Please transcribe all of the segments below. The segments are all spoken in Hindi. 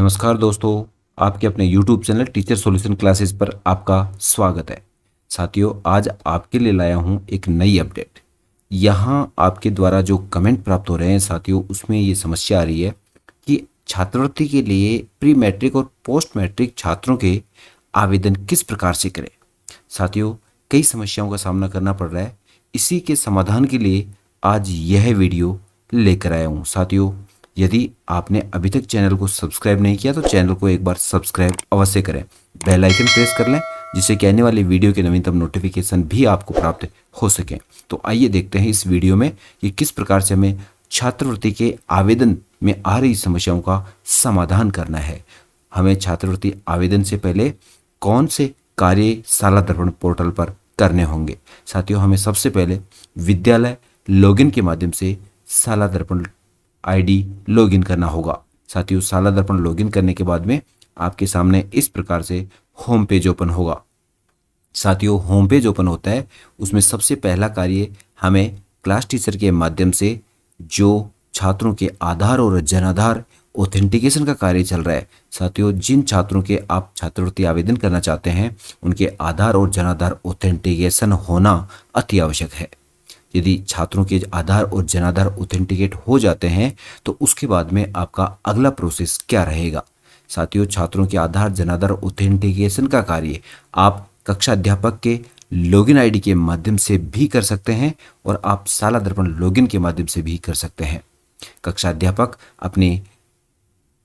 नमस्कार दोस्तों, आपके अपने YouTube channel teacher solution classes पर आपका स्वागत है। साथियों, आज आपके लिए लाया हूं एक नई अपडेट। यहां आपके द्वारा जो कमेंट प्राप्त हो रहे हैं साथियों, उसमें ये समस्या आ रही है कि छात्रवृत्ति के लिए प्री मैट्रिक और पोस्ट मैट्रिक छात्रों के आवेदन किस प्रकार से करें। साथियों, कई समस्याओं का सामना करना पड़ रहा है। इसी के समाधान के लिए आज यह वीडियो लेकर आया हूँ। साथियों, यदि आपने अभी तक चैनल को सब्सक्राइब नहीं किया तो चैनल को एक बार सब्सक्राइब अवश्य करें, बेल आइकन प्रेस कर लें जिससे कि आने वाली वीडियो के नवीनतम नोटिफिकेशन भी आपको प्राप्त हो सकें। तो आइए देखते हैं इस वीडियो में कि किस प्रकार से हमें छात्रवृत्ति के आवेदन में आ रही समस्याओं का समाधान करना है। हमें छात्रवृत्ति आवेदन से पहले कौन से कार्य शाला दर्पण पोर्टल पर करने होंगे। साथियों, हमें सबसे पहले विद्यालय लॉगिन के माध्यम से शाला दर्पण आईडी लॉगिन करना होगा। साथियों, शाला दर्पण लॉगिन करने के बाद में आपके सामने इस प्रकार से होम पेज ओपन होगा। साथियों, होम पेज ओपन होता है, उसमें सबसे पहला कार्य हमें क्लास टीचर के माध्यम से जो छात्रों के आधार और जनाधार ऑथेंटिकेशन का कार्य चल रहा है। साथियों, जिन छात्रों के आप छात्रवृत्ति आवेदन करना चाहते हैं उनके आधार और जनाधार ऑथेंटिकेशन होना अति आवश्यक है। यदि छात्रों के आधार और जनाधार ऑथेंटिकेट हो जाते हैं तो उसके बाद में आपका अगला प्रोसेस क्या रहेगा। साथियों, छात्रों के आधार जनाधार ऑथेंटिकेशन का कार्य आप कक्षा अध्यापक के लॉगिन आईडी के माध्यम से भी कर सकते हैं और आप शाला दर्पण लॉगिन के माध्यम से भी कर सकते हैं। कक्षा अध्यापक अपने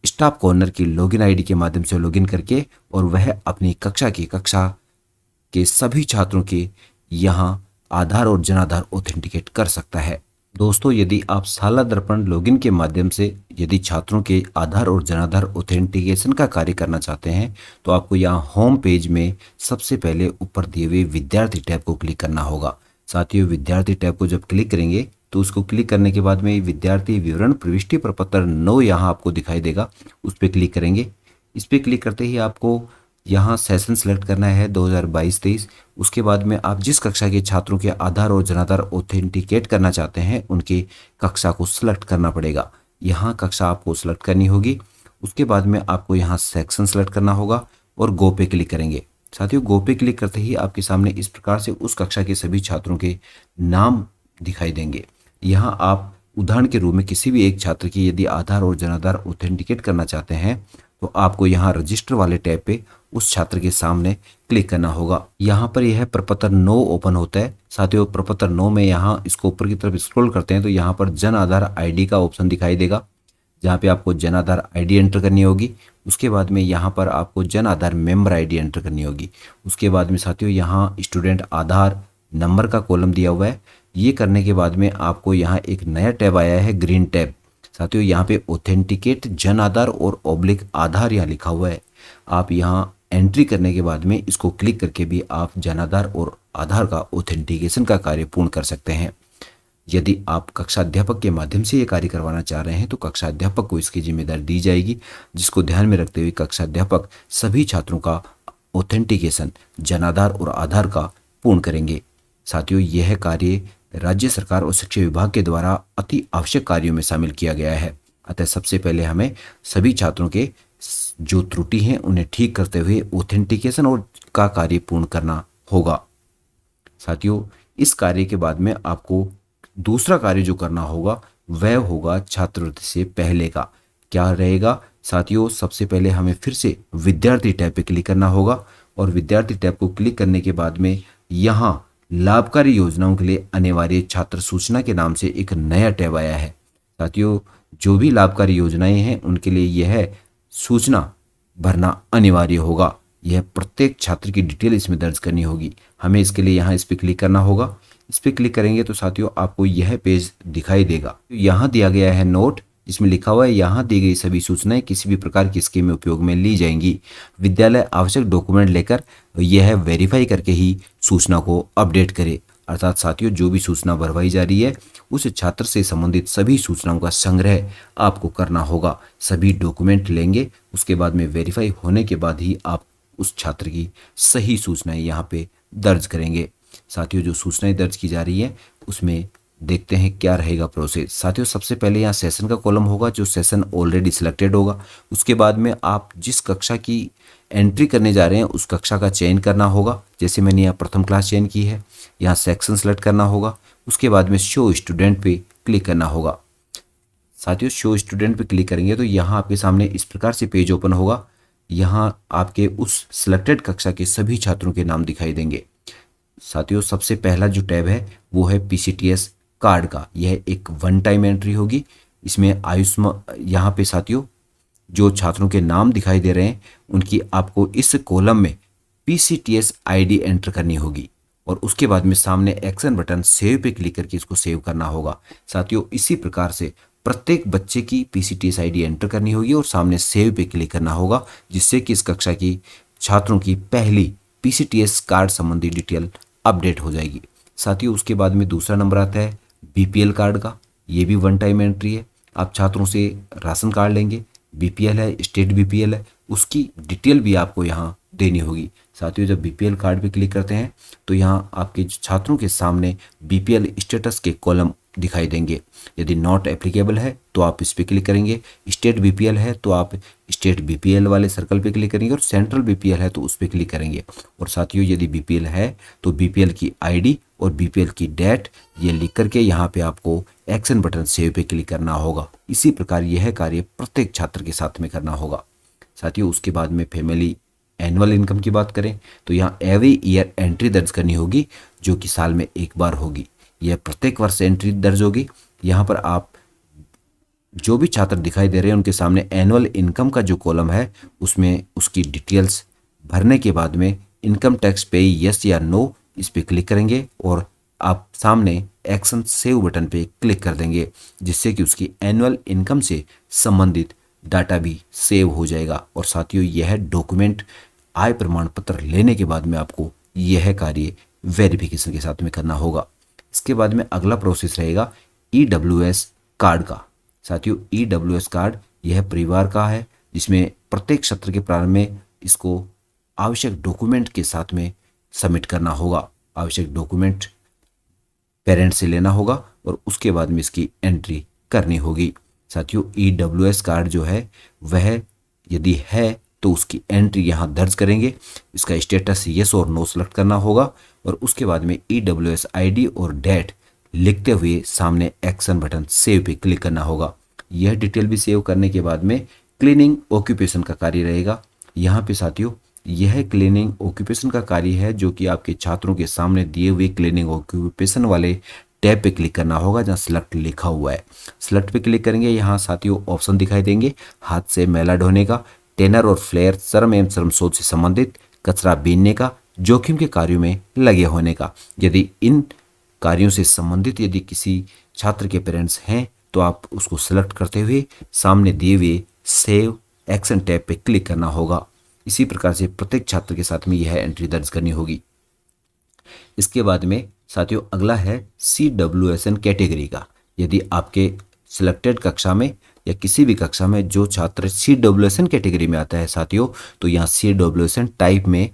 स्टाफ कॉर्नर की लॉगिन आईडी के माध्यम से लॉगिन करके और वह अपनी कक्षा के सभी छात्रों के यहाँ आधार और जनाधार ऑथेंटिकेट कर सकता है। दोस्तों, यदि आप शाला दर्पण लॉगिन के माध्यम से यदि छात्रों के आधार और जनाधार ऑथेंटिकेशन का कार्य करना चाहते हैं तो आपको यहाँ होम पेज में सबसे पहले ऊपर दिए हुए विद्यार्थी टैब को क्लिक करना होगा। साथियों, विद्यार्थी टैब को जब क्लिक करेंगे तो उसको क्लिक करने के बाद में विद्यार्थी विवरण प्रविष्टि प्रपत्र 9 यहाँ आपको दिखाई देगा, उस पर क्लिक करेंगे। इस पर क्लिक करते ही आपको यहाँ सेशन सेलेक्ट करना है 2022-23। उसके बाद में आप जिस कक्षा के छात्रों के आधार और जनाधार ऑथेंटिकेट करना चाहते हैं उनकी कक्षा को सिलेक्ट करना पड़ेगा। यहाँ कक्षा आपको सिलेक्ट करनी होगी। उसके बाद में आपको यहाँ सेक्शन सेलेक्ट करना होगा और गो पे क्लिक करेंगे। साथियों, गो पे क्लिक करते ही आपके सामने इस प्रकार से उस कक्षा के सभी छात्रों के नाम दिखाई देंगे। यहाँ आप उदाहरण के रूप में किसी भी एक छात्र की यदि आधार और जनाधार ऑथेंटिकेट करना चाहते हैं तो आपको यहाँ रजिस्टर वाले टैब पे उस छात्र के सामने क्लिक करना होगा। यहाँ पर यह प्रपत्र 9 ओपन होता है। साथियों, प्रपत्र 9 में यहाँ इसको ऊपर की तरफ स्क्रॉल करते हैं तो यहाँ पर जन आधार आईडी का ऑप्शन दिखाई देगा, जहाँ पे आपको जन आधार आईडी एंटर करनी होगी। उसके बाद में यहाँ पर आपको Jan Aadhaar member ID enter करनी होगी। उसके बाद में साथियों यहाँ स्टूडेंट आधार नंबर का कॉलम दिया हुआ है। ये करने के बाद में आपको यहाँ एक नया टैब आया है, ग्रीन टैब। साथियों, यहाँ पे ऑथेंटिकेट जन आधार और ऑब्लिक आधार यहाँ लिखा हुआ है। आप यहाँ एंट्री करने के बाद में इसको क्लिक करके भी आप जन आधार और आधार का ऑथेंटिकेशन का कार्य पूर्ण कर सकते हैं। यदि आप कक्षा अध्यापक के माध्यम से ये कार्य करवाना चाह रहे हैं तो कक्षा अध्यापक को इसकी जिम्मेदारी दी जाएगी, जिसको ध्यान में रखते हुए कक्षा अध्यापक सभी छात्रों का ऑथेंटिकेशन जन आधार और आधार का पूर्ण करेंगे। साथियों, यह कार्य राज्य सरकार और शिक्षा विभाग के द्वारा अति आवश्यक कार्यों में शामिल किया गया है। अतः सबसे पहले हमें सभी छात्रों के जो त्रुटि हैं उन्हें ठीक करते हुए ऑथेंटिकेशन और का कार्य पूर्ण करना होगा। साथियों, इस कार्य के बाद में आपको दूसरा कार्य जो करना होगा वह होगा छात्रवृत्ति से पहले का। क्या रहेगा साथियों, सबसे पहले हमें फिर से विद्यार्थी टैब पे क्लिक करना होगा और विद्यार्थी टैब को क्लिक करने के बाद में यहाँ लाभकारी योजनाओं के लिए अनिवार्य छात्र सूचना के नाम से एक नया टैब आया है। साथियों, जो भी लाभकारी योजनाएं हैं उनके लिए यह सूचना भरना अनिवार्य होगा। यह प्रत्येक छात्र की डिटेल इसमें दर्ज करनी होगी। हमें इसके लिए यहाँ इस पर क्लिक करना होगा। इस पर क्लिक करेंगे तो साथियों आपको यह पेज दिखाई देगा। यहाँ दिया गया है नोट, जिसमें लिखा हुआ है यहाँ दी गई सभी सूचनाएं किसी भी प्रकार की स्कीम में उपयोग में ली जाएंगी। विद्यालय आवश्यक डॉक्यूमेंट लेकर यह वेरीफाई करके ही सूचना को अपडेट करे। अर्थात साथियों, जो भी सूचना भरवाई जा रही है उस छात्र से संबंधित सभी सूचनाओं का संग्रह आपको करना होगा। सभी डॉक्यूमेंट लेंगे, उसके बाद में वेरीफाई होने के बाद ही आप उस छात्र की सही सूचनाएं यहाँ पे दर्ज करेंगे। साथियों, जो सूचनाएं दर्ज की जा रही है उसमें देखते हैं क्या रहेगा प्रोसेस। साथियों सबसे पहले यहाँ सेशन का कॉलम होगा, जो सेशन ऑलरेडी सिलेक्टेड होगा। उसके बाद में आप जिस कक्षा की एंट्री करने जा रहे हैं उस कक्षा का चयन करना होगा। जैसे मैंने यहाँ प्रथम क्लास चयन की है, यहाँ सेक्शन सेलेक्ट करना होगा। उसके बाद में शो स्टूडेंट पे क्लिक करना होगा। साथियों शो स्टूडेंट पे क्लिक करेंगे तो यहाँ आपके सामने इस प्रकार से पेज ओपन होगा। यहाँ आपके उस सिलेक्टेड कक्षा के सभी छात्रों के नाम दिखाई देंगे। साथियों सबसे पहला जो टैब है वो है पीसीटीएस कार्ड का। यह एक वन टाइम एंट्री होगी। इसमें आयुष्मान, यहाँ पे साथियों जो छात्रों के नाम दिखाई दे रहे हैं उनकी आपको इस कॉलम में पीसीटीएस आईडी एंटर करनी होगी और उसके बाद में सामने एक्शन बटन सेव पे क्लिक करके इसको सेव करना होगा। साथियों इसी प्रकार से प्रत्येक बच्चे की पीसीटीएस आईडी एंटर करनी होगी और सामने सेव पे क्लिक करना होगा, जिससे कि इस कक्षा की छात्रों की पहली पीसीटीएस कार्ड संबंधी डिटेल अपडेट हो जाएगी। साथियों उसके बाद में दूसरा नंबर आता है बीपीएल कार्ड का। ये भी वन टाइम एंट्री है। आप छात्रों से राशन कार्ड लेंगे, बीपीएल है, स्टेट बीपीएल है, उसकी डिटेल भी आपको यहाँ देनी होगी। साथियों जब बीपीएल कार्ड पे क्लिक करते हैं तो यहाँ आपके छात्रों के सामने बीपीएल स्टेटस के कॉलम दिखाई देंगे। यदि नॉट एप्लीकेबल है तो आप इस पे क्लिक करेंगे, स्टेट बीपीएल है तो आप स्टेट बीपीएल वाले सर्कल पे क्लिक करेंगे और सेंट्रल बीपीएल है तो उस पे क्लिक करेंगे। और साथियों यदि बीपीएल है तो बीपीएल की आईडी और बीपीएल की डेट ये लिख करके यहाँ पे आपको एक्शन बटन सेव पे क्लिक करना होगा। इसी प्रकार यह कार्य प्रत्येक छात्र के साथ में करना होगा। साथियों उसके बाद में फैमिली एनुअल इनकम की बात करें तो यहाँ एवरी ईयर एंट्री दर्ज करनी होगी, जो कि साल में एक बार होगी। यह प्रत्येक वर्ष एंट्री दर्ज होगी। यहाँ पर आप जो भी छात्र दिखाई दे रहे हैं उनके सामने एनुअल इनकम का जो कॉलम है उसमें उसकी डिटेल्स भरने के बाद में इनकम टैक्स पे यस या नो इस पे क्लिक करेंगे और आप सामने एक्शन सेव बटन पे क्लिक कर देंगे, जिससे कि उसकी एनुअल इनकम से संबंधित डाटा भी सेव हो जाएगा। और साथियों यह डॉक्यूमेंट आय प्रमाण पत्र लेने के बाद में आपको यह कार्य वेरिफिकेशन के साथ में करना होगा। इसके बाद में अगला प्रोसेस रहेगा ईडब्ल्यूएस कार्ड का। साथियों ईडब्ल्यूएस कार्ड यह परिवार का है, जिसमें प्रत्येक सत्र के प्रारंभ में इसको आवश्यक डॉक्यूमेंट के साथ में सबमिट करना होगा। आवश्यक डॉक्यूमेंट पेरेंट्स से लेना होगा और उसके बाद में इसकी एंट्री करनी होगी। साथियों ईडब्ल्यूएस कार्ड जो है वह यदि है तो उसकी एंट्री यहाँ दर्ज करेंगे। इसका स्टेटस यस और नो सेलेक्ट करना होगा और उसके बाद में ईडब्ल्यूएस आईडी और डेट लिखते हुए सामने एक्शन बटन सेव पे क्लिक करना होगा। यह डिटेल भी सेव करने के बाद में क्लीनिंग ऑक्यूपेशन का कार्य रहेगा। यहाँ पे साथियों यह क्लीनिंग ऑक्यूपेशन का कार्य है, जो कि आपके छात्रों के सामने दिए हुए क्लीनिंग ऑक्यूपेशन वाले टैब पे क्लिक करना होगा जहाँ सिलेक्ट लिखा हुआ है। सिलेक्ट पे क्लिक करेंगे, यहाँ साथियों ऑप्शन दिखाई देंगे हाथ से मैला ढोने का, टेनर और फ्लेयर, श्रम एवं श्रमशोध से संबंधित, कचरा बीनने का, जोखिम के कार्यों में लगे होने का। यदि इन कार्यों से संबंधित यदि किसी छात्र के पेरेंट्स हैं तो आप उसको सिलेक्ट करते हुए सामने दिए हुए सेव एक्शन टैब पे क्लिक करना होगा। इसी प्रकार से प्रत्येक छात्र के साथ में यह एंट्री दर्ज करनी होगी। इसके बाद में साथियों अगला है CWSN कैटेगरी का। यदि आपके सिलेक्टेड कक्षा में या किसी भी कक्षा में जो छात्र CWSN कैटेगरी में आता है साथियों, तो यहाँ CWSN टाइप में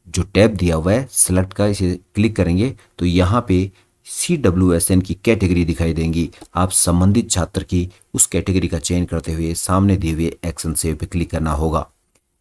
जो टैब दिया हुआ है सेलेक्ट का, इसे क्लिक करेंगे तो यहाँ पे CWSN की कैटेगरी दिखाई देंगी। आप संबंधित छात्र की उस कैटेगरी का चयन करते हुए सामने दिए हुए एक्शन सेव पे क्लिक करना होगा।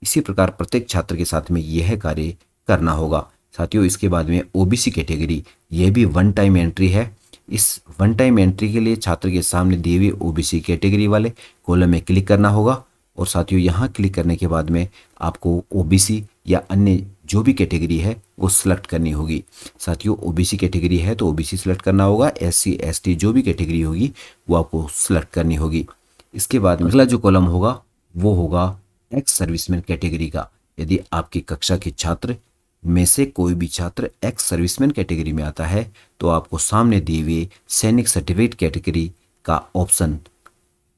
इसी प्रकार प्रत्येक छात्र के साथ में यह कार्य करना होगा। साथियों इसके बाद में OBC कैटेगरी, यह भी वन टाइम एंट्री है। इस वन टाइम एंट्री के लिए छात्र के सामने दिए हुए OBC कैटेगरी वाले कॉलम में क्लिक करना होगा और साथियों यहाँ क्लिक करने के बाद में आपको OBC या अन्य जो भी कैटेगरी है वो सिलेक्ट करनी होगी। साथियों OBC कैटेगरी है तो OBC सिलेक्ट करना होगा, SC ST जो भी कैटेगरी होगी वो आपको सिलेक्ट करनी होगी। इसके बाद अगला जो कॉलम होगा वो होगा एक्स सर्विसमैन कैटेगरी का। यदि आपकी कक्षा के छात्र में से कोई भी छात्र एक्स सर्विसमैन कैटेगरी में आता है तो आपको सामने दिए हुए सैनिक सर्टिफिकेट कैटेगरी का ऑप्शन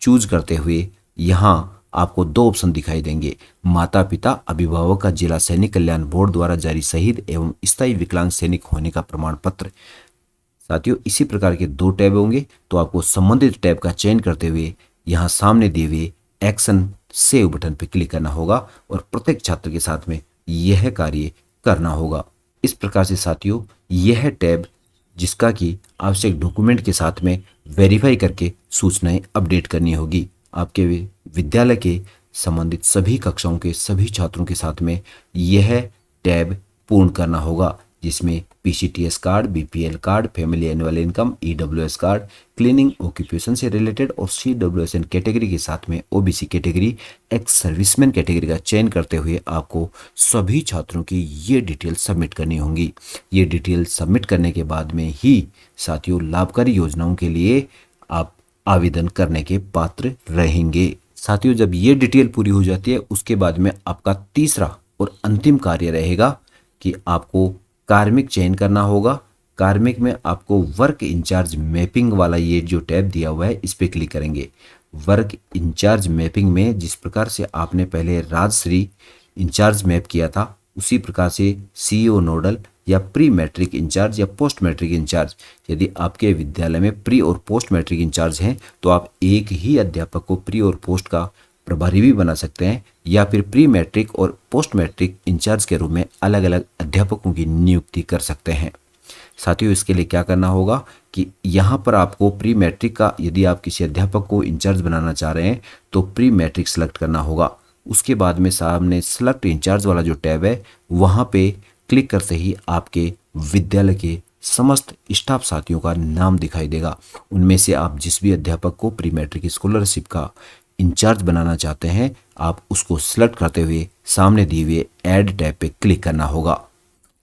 चूज करते हुए यहाँ आपको दो ऑप्शन दिखाई देंगे, माता पिता अभिभावक का जिला सैनिक कल्याण बोर्ड द्वारा जारी शहीद एवं स्थायी विकलांग सैनिक होने का प्रमाण पत्र। साथियों इसी प्रकार के दो टैब होंगे तो आपको संबंधित टैब का चयन करते हुए यहाँ सामने दिए हुए एक्शन सेव बटन पर क्लिक करना होगा और प्रत्येक छात्र के साथ में यह कार्य करना होगा। इस प्रकार से साथियों यह टैब जिसका कि आवश्यक डॉक्यूमेंट के साथ में वेरीफाई करके सूचनाएं अपडेट करनी होगी। आपके विद्यालय के संबंधित सभी कक्षाओं के सभी छात्रों के साथ में यह टैब पूर्ण करना होगा, जिसमें PCTS card, BPL card, family annual income, EWS card, cleaning occupation से रिलेटेड और सीडब्ल्यूएसएन कैटेगरी के साथ में OBC category, ex serviceman category का चयन करते हुए आपको सभी छात्रों की ये डिटेल सबमिट करनी होंगी। ये डिटेल सबमिट करने के बाद में ही साथियों लाभकारी योजनाओं के लिए आप आवेदन करने के पात्र रहेंगे। साथियों, जब ये डिटेल पूरी हो जाती है उसके बाद में आपका तीसरा और अंतिम कार्य रहेगा कि आपको कार्मिक चयन करना होगा। कार्मिक में आपको वर्क इंचार्ज मैपिंग वाला ये जो टैब दिया हुआ है इस पे क्लिक करेंगे। वर्क इंचार्ज मैपिंग में जिस प्रकार से आपने पहले राजश्री इंचार्ज मैप किया था उसी प्रकार से सीईओ नोडल या प्री मैट्रिक इंचार्ज या पोस्ट मैट्रिक इंचार्ज, यदि आपके विद्यालय में प्री और पोस्ट मैट्रिक इंचार्ज हैं तो आप एक ही अध्यापक को प्री और पोस्ट का प्रभारी भी बना सकते हैं, या फिर प्री मैट्रिक और पोस्ट मैट्रिक इंचार्ज के रूप में अलग अलग अध्यापकों की नियुक्ति कर सकते हैं। साथियों, इसके लिए क्या करना होगा कि यहाँ पर आपको प्री मैट्रिक का, यदि आप किसी अध्यापक को इंचार्ज बनाना चाह रहे हैं तो प्री मैट्रिक सेलेक्ट करना होगा। उसके बाद में सामने सेलेक्ट इंचार्ज वाला जो टैब है वहाँ पे क्लिक करते ही आपके विद्यालय के समस्त स्टाफ साथियों का नाम दिखाई देगा। उनमें से आप जिस भी अध्यापक को प्री मैट्रिक स्कॉलरशिप का इंचार्ज बनाना चाहते हैं आप उसको सिलेक्ट करते हुए सामने दिए हुए ऐड टैब पे क्लिक करना होगा,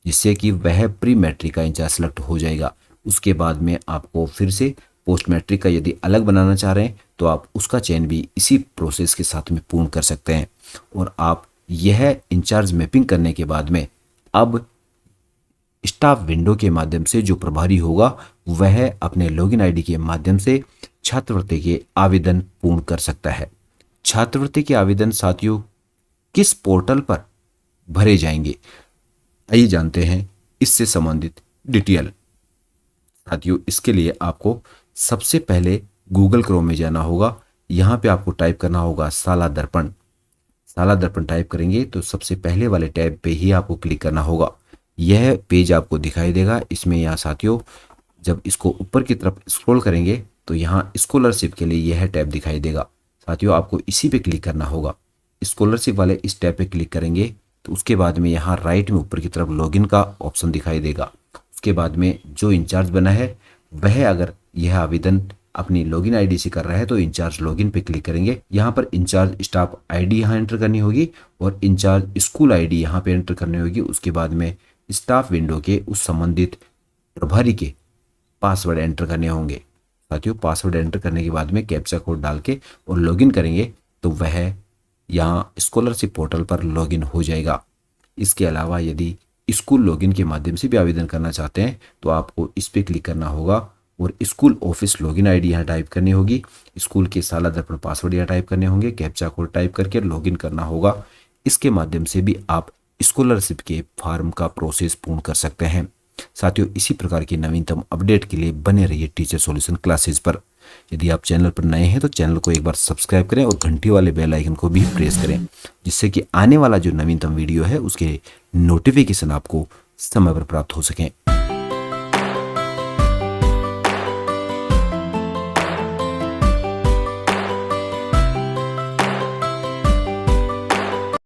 जिससे कि वह प्री मैट्रिक का इंचार्ज सेलेक्ट हो जाएगा। उसके बाद में आपको फिर से पोस्ट मैट्रिक का यदि अलग बनाना चाह रहे हैं तो आप उसका चयन भी इसी प्रोसेस के साथ में पूर्ण कर सकते हैं। और आप यह इंचार्ज मैपिंग करने के बाद में अब स्टाफ विंडो के माध्यम से जो प्रभारी होगा वह अपने लॉगिन आईडी के माध्यम से छात्रवृत्ति के आवेदन पूर्ण कर सकता है। छात्रवृत्ति के आवेदन साथियों किस पोर्टल पर भरे जाएंगे, आइए जानते हैं इससे संबंधित डिटेल। साथियों, इसके लिए आपको सबसे पहले गूगल क्रोम में जाना होगा। यहाँ पे आपको टाइप करना होगा साला दर्पण। साला दर्पण टाइप करेंगे तो सबसे पहले वाले टैब पे ही आपको क्लिक करना होगा। यह पेज आपको दिखाई देगा। इसमें यहाँ साथियों जब इसको ऊपर की तरफ स्क्रॉल करेंगे तो यहाँ स्कॉलरशिप के लिए यह टैब दिखाई देगा। साथियों, आपको इसी पे क्लिक करना होगा। स्कॉलरशिप वाले इस टैब पे क्लिक करेंगे तो उसके बाद में यहाँ राइट में ऊपर की तरफ लॉगिन का ऑप्शन दिखाई देगा। उसके बाद में जो इंचार्ज बना है वह अगर यह आवेदन अपनी लॉगिन आईडी से कर रहा है तो इंचार्ज लॉगिन पे क्लिक करेंगे। यहाँ पर इंचार्ज स्टाफ आईडी यहाँ एंटर करनी होगी और इंचार्ज स्कूल आईडी यहाँ पे एंटर करनी होगी। उसके बाद में स्टाफ विंडो के उस संबंधित प्रभारी के पासवर्ड एंटर करने होंगे। साथियों, पासवर्ड एंटर करने के बाद में कैप्चा कोड डाल के और लॉगिन करेंगे तो वह यहाँ स्कॉलरशिप पोर्टल पर लॉगिन हो जाएगा। इसके अलावा यदि स्कूल लॉगिन के माध्यम से भी आवेदन करना चाहते हैं तो आपको इस पर क्लिक करना होगा और स्कूल ऑफिस लॉगिन आईडी यहाँ टाइप करनी होगी। स्कूल के साला दर्पण पासवर्ड यहाँ टाइप करने होंगे। कैप्चा कोड टाइप करके लॉगिन करना होगा। इसके माध्यम से भी आप स्कॉलरशिप के फॉर्म का प्रोसेस पूर्ण कर सकते हैं। साथियों, इसी प्रकार की नवीनतम अपडेट के लिए बने रहिए टीचर सॉल्यूशन क्लासेस पर। यदि आप चैनल पर नए हैं तो चैनल को एक बार सब्सक्राइब करें और घंटी वाले बेल आइकन को भी प्रेस करें, जिससे कि आने वाला जो नवीनतम वीडियो है उसके नोटिफिकेशन आपको समय पर प्राप्त हो सकें।